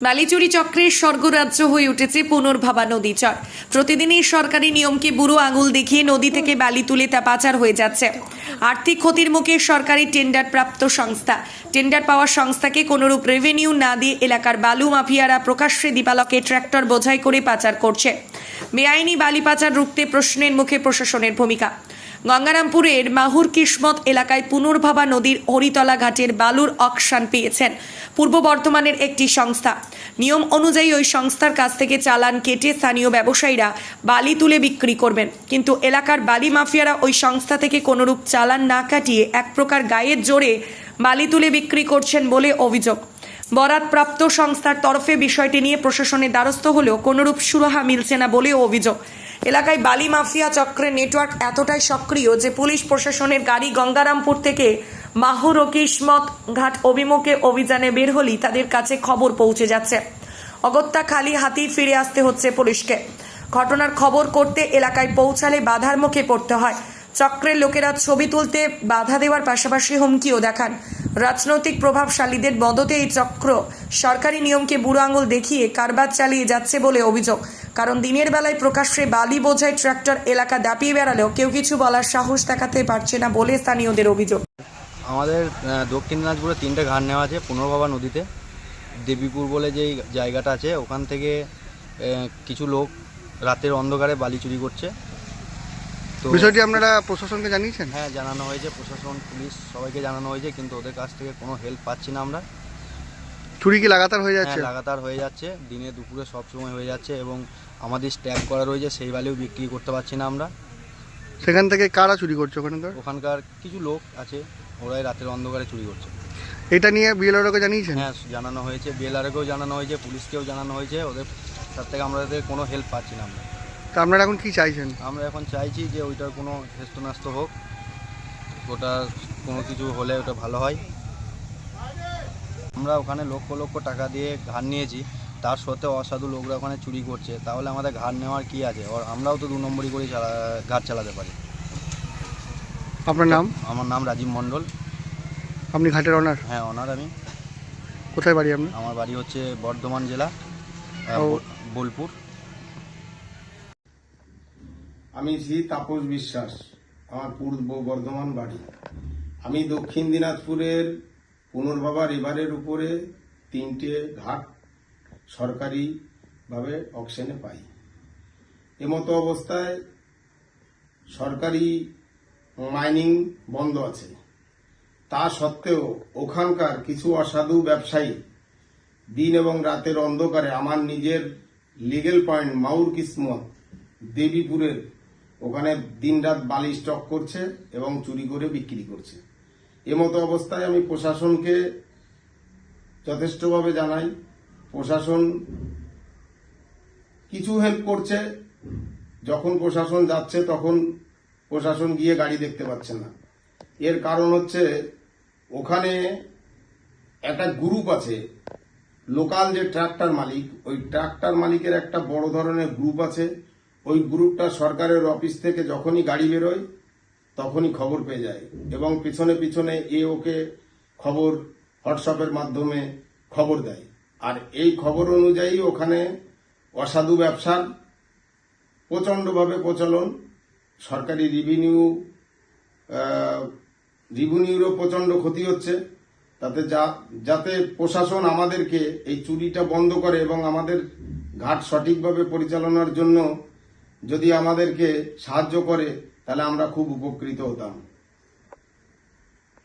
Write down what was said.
বালিচুরি চক্রের স্বর্গরাজ্য হয়ে উঠেছে পুনর্ভাবা নদী চর। প্রতিদিনই সরকারি নিয়মকে বুড়ো আঙুল দেখিয়ে নদী থেকে বালি তুলে তা পাচার হয়ে যাচ্ছে। আর্থিক ক্ষতির মুখে সরকারি টেন্ডার প্রাপ্ত সংস্থা, টেন্ডার পাওয়া সংস্থাকে কোনোরূপ রেভিনিউ না দিয়ে এলাকার বালু মাফিয়ারা প্রকাশ্যে দিবালকে ট্র্যাক্টর বোঝাই করে পাচার করছে। বেআইনি বালি পাচার রুখতে প্রশ্নের মুখে প্রশাসনের ভূমিকা। গঙ্গারামপুরের মাহুর কিসমত এলাকায় পুনর্ভাবা নদীর হরিতলা ঘাটের বালুর অকশন পেয়েছেন পূর্ব বর্ধমানের একটি সংস্থা। নিয়ম অনুযায়ী ওই সংস্থার কাছ থেকে চালান কেটে স্থানীয় ব্যবসায়ীরা বালি তুলে বিক্রি করবেন, কিন্তু এলাকার বালি মাফিয়ারা ওই সংস্থা থেকে কোনোরূপ চালান না কাটিয়ে এক প্রকার গায়ের জোরে বালি তুলে বিক্রি করছেন বলে অভিযোগ। বরাতপ্রাপ্ত সংস্থার তরফে বিষয়টি নিয়ে প্রশাসনের দ্বারস্থ হলেও কোনোরূপ সুরাহা মিলছে না বলে অভিযোগ। এলাকায় বালি মাফিয়া চক্রের নেটওয়ার্ক এতটাই সক্রিয় যে পুলিশ প্রশাসনের গাড়ি গঙ্গারামপুর থেকে মাহুর ও কিসমত ঘাট অভিমুখে অভিযানে বের হলেই তাদের কাছে খবর পৌঁছে যাচ্ছে। অগত্যা খালি হাতেই ফিরে আসতে হচ্ছে পুলিশকে। ঘটনার খবর করতে এলাকায় পৌঁছালে বাধার মুখে পড়তে হয়। চক্রের লোকেরা ছবি তুলতে বাধা দেওয়ার পাশাপাশি হুমকিও দেখান। রাজনৈতিক প্রভাবশালীদের মদতে এই চক্র সরকারি নিয়মকে বুড়ো আঙুল দেখিয়ে কারবার চালিয়ে যাচ্ছে বলে অভিযোগ। কারণ দিনের বেলায় প্রকাশ্যে বালি বোঝাই ট্রাক্টর এলাকা দাপিয়ে বেড়ালেও কেউ কিছু বলার সাহস দেখাতে পারছে না বলে স্থানীয়দের অভিযোগ। আমাদের দক্ষিণ দিনাজপুরে 3টে ঘাট নেওয়া আছে পুনর্ভাবা নদীতে। দেবীপুর বলে যেই জায়গাটা আছে ওখান থেকে কিছু লোক রাতের অন্ধকারে বালি চুরি করছে। তো বিষয়টি আপনারা প্রশাসনকে জানিয়েছেন? হ্যাঁ, জানানো হয়েছে, প্রশাসন পুলিশ সবাইকে জানানো হয়েছে, কিন্তু ওদের কাছ থেকে কোনো হেল্প পাচ্ছি না আমরা। চুরি কি লাগাতার হয়ে যাচ্ছে? হ্যাঁ, লাগাতার হয়ে যাচ্ছে, দিনে দুপুরে সব সময় হয়ে যাচ্ছে এবং আমাদের স্ট্যাগ করা রয়েছে, সেই বালিও বিক্রি করতে পারছি না আমরা। সেখান থেকে কারা চুরি করছে? ওখানকার কিছু লোক আছে, ওরাই রাতের অন্ধকারে চুরি করছে। এটা নিয়ে বিএলআরওকে জানিয়েছেন? হ্যাঁ, জানানো হয়েছে, বিএলআরকেও জানানো হয়েছে, পুলিশকেও জানানো হয়েছে। ওদের তার থেকে আমাদের কোনো হেল্প পাচ্ছি না আমরা। তা আপনারা এখন কি চাইছেন? আমরা এখন চাইছি যে ওইটার কোনো হেস্তনাস্ত হোক, ওটা কোনো কিছু হলে ওটা ভালো হয়। আমরা ওখানে লক্ষ লক্ষ টাকা দিয়ে ঘাট নিয়েছি, তার সত্ত্বেও অসাধু লোকরা ওখানে চুরি করছে, তাহলে আমাদের ঘাট নেওয়ার কি আছে? আমরাও তো 2 নম্বরই করেই ঘাট চালাতে পারি। আপনার নাম? আমার নাম রাজীব মণ্ডল। আপনি ঘাটের অনার? হ্যাঁ, অনার আমি। কোথায় বাড়ি আপনার? আমার বাড়ি হচ্ছে বর্ধমান জেলা, বোলপুর। আমি শ্রী তাপস বিশ্বাস, আমার পূর্ব বর্ধমান বাড়ি। আমি দক্ষিণ দিনাজপুরের পুনর্ভাবা রিভারের উপরে 3টে ঘাট সরকারিভাবে অকশনে পাই। এমতো অবস্থায় সরকারি মাইনিং বন্ধ আছে, তা সত্ত্বেও ওখানকার কিছু অসাধু ব্যবসায়ী দিন এবং রাতের অন্ধকারে আমার নিজের লিগেল পয়েন্ট মাহুর কিসমত দেবীপুরের ওখানে দিনরাত বালি স্টক করছে এবং চুরি করে বিক্রি করছে। এমতো অবস্থায় আমি প্রশাসনকে যথেষ্টভাবে জানাই। প্রশাসন কিছু হেল্প করছে, যখন প্রশাসন যাচ্ছে তখন প্রশাসন গিয়ে গাড়ি দেখতে পাচ্ছে না। এর কারণ হচ্ছে ওখানে একটা গ্রুপ আছে, লোকাল যে ট্রাক্টর মালিক, ওই ট্রাক্টর মালিকের একটা বড় ধরনের গ্রুপ আছে। ওই গ্রুপটা সরকারের অফিস থেকে যখনই গাড়ি বেরোয় তখনই খবর পেয়ে যায় এবং পিছনে পিছনে ওকে খবর হোয়াটসঅ্যাপের মাধ্যমে খবর দেয়। আর এই খবর অনুযায়ী ওখানে অসাধু ব্যবসার প্রচণ্ডভাবে প্রচলন, সরকারি রিভিনিউরও প্রচণ্ড ক্ষতি হচ্ছে। যাতে প্রশাসন আমাদেরকে এই চুরিটা বন্ধ করে এবং আমাদের ঘাট সঠিকভাবে পরিচালনার জন্য যদি আমাদেরকে সাহায্য করে তাহলে আমরা খুব উপকৃত হতাম।